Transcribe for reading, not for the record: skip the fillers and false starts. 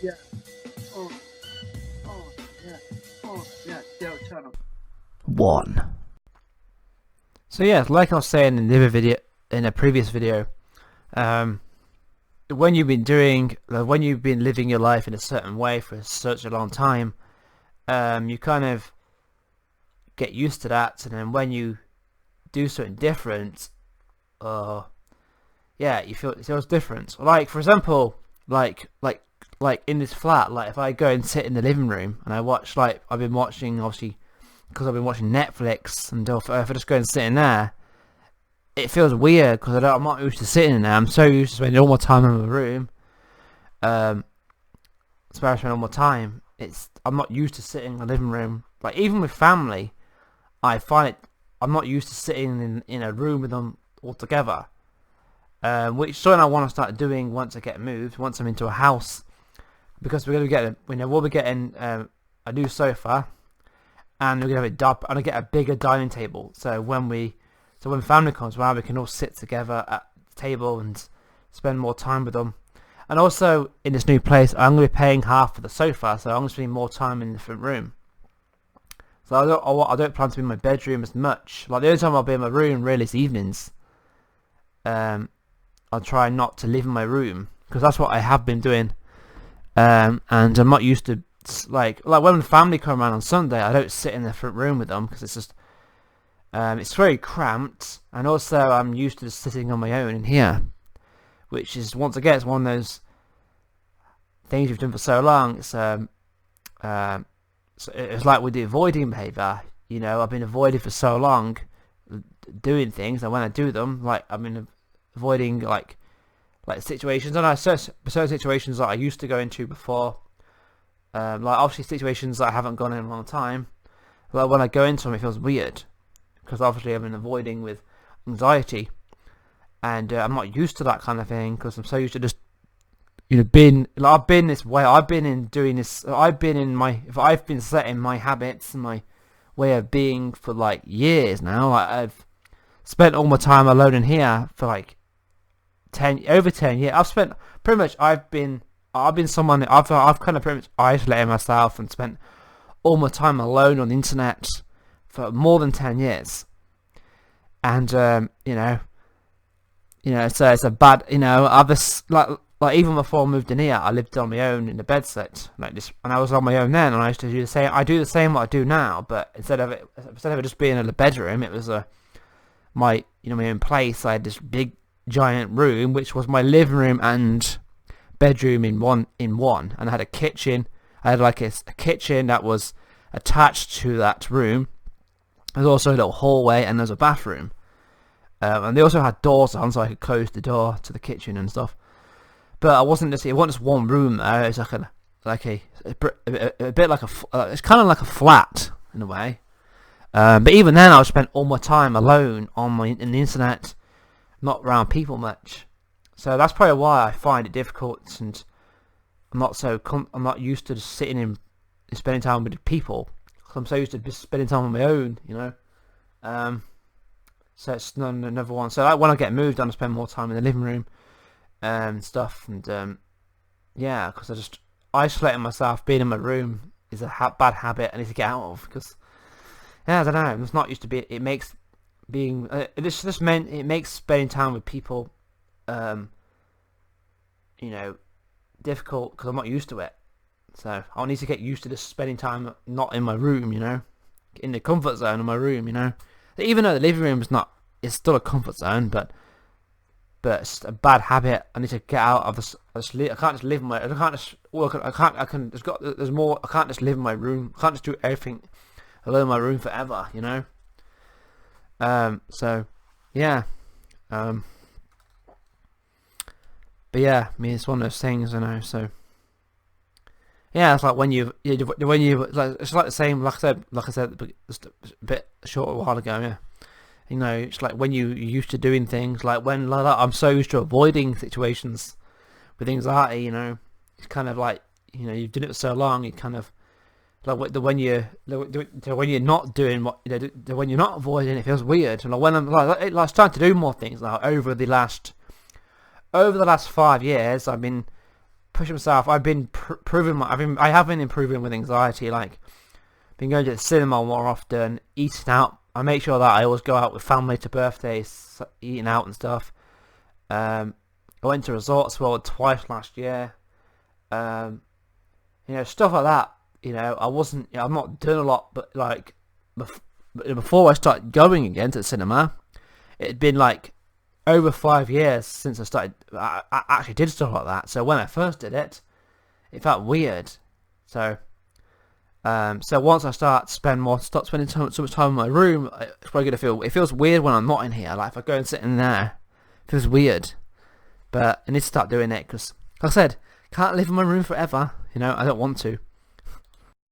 Yeah. Oh, oh, yeah. Oh, yeah. Dale channel. One. So yeah, like I was saying in the other video, in a previous video, um, when you've been when you've been living your life in a certain way for such a long time, you kind of get used to that, and then when you do something different, yeah, you feel it feels different. Like for example, like in this flat, like if I go and sit in the living room and I watch, like I've been watching, obviously because I've been watching Netflix, and if I just go and sit in there, it feels weird because I'm not used to sitting in there. I'm so used to spending all my time in my room. It's where I spend all my time. I'm not used to sitting in the living room. Like even with family, I find it. I'm not used to sitting in a room with them all together. Which is something I want to start doing once I get moved, once I'm into a house, because we're going to get, we'll be getting a new sofa, and we're going to have get a bigger dining table. So when family comes around, we can all sit together at the table and spend more time with them. And also in this new place, I'm going to be paying half for the sofa, so I'm going to spend more time in a different room. So I don't plan to be in my bedroom as much. Like the only time I'll be in my room really is evenings. I'll try not to live in my room because that's what I have been doing. And I'm not used to like when family come around on Sunday, I don't sit in the front room with them because it's just it's very cramped, and also I'm used to just sitting on my own in here, which is once again it's one of those things you've done for so long. So it's like with the avoiding behaviour. You know, I've been avoiding for so long doing things, and when I do them, like I've been avoiding like situations. And I certain situations that I used to go into before, like obviously situations that I haven't gone in a long time. Like when I go into them, it feels weird because obviously I've been avoiding with anxiety, and I'm not used to that kind of thing because I'm so used to just being like I've been this way. I've been in doing this. I've been setting my habits and my way of being for like years now. Like I've spent all my time alone in here for like over 10 years. I've been someone. I've kind of pretty much isolated myself and spent all my time alone on the internet for more than 10 years. And so it's a bad, I've just, like even before I moved in here, I lived on my own in the bedsit like this, and I was on my own then, and I used to do the same. I do the same what I do now, but instead of it just being in a bedroom, it was my own place. I had this big giant room, which was my living room and bedroom in one, and I had a kitchen. I had like a kitchen that was attached to that room. There's also a little hallway, and there's a bathroom, and they also had doors on, so I could close the door to the kitchen and stuff. But it wasn't just one room there. It was a bit like it's kind of like a flat in a way. But even then, I spent all my time alone in the internet, not around people much. So that's probably why I find it difficult, and I'm not used to just sitting and spending time with people. Cause I'm so used to just spending time on my own, So it's another one. So like when I get moved, I spend more time in the living room and stuff, and yeah, because I just isolating myself. Being in my room is a bad habit I need to get out of, because yeah, I don't know, it's not used to be. It makes being it makes spending time with people difficult because I'm not used to it. So I'll need to get used to just spending time not in my room, in the comfort zone of my room, even though the living room it's still a comfort zone, but it's a bad habit. I need to get out of this. I can't just live in my. I can't just. Well, I can't. I can. There's more. I can't just live in my room. I can't just do everything alone in my room forever. So, yeah. But yeah, I mean, it's one of those things, So, yeah, it's like when you like, it's like the same. Like I said, just a bit short a while ago. Yeah. It's like when you're used to doing things, like when like that, I'm so used to avoiding situations with anxiety, it's kind of like, you've done it for so long, you kind of, like when you're not doing what, when you're not avoiding, it feels weird. And like when I'm like starting to do more things now over the last 5 years, I've been push myself. I've been I have been improving with anxiety. Like, been going to the cinema more often, eating out. I make sure that I always go out with family to birthdays, eating out and stuff. I went to Resorts World twice last year. Stuff like that. I'm not doing a lot, but like before I started going again to the cinema, it had been like over 5 years since I actually did stuff like that. So when I first did it, it felt weird. So once I start spending so much time in my room, it's probably gonna it feels weird when I'm not in here. Like if I go and sit in there, it feels weird. But I need to start doing it because, like I said, can't live in my room forever. I don't want to.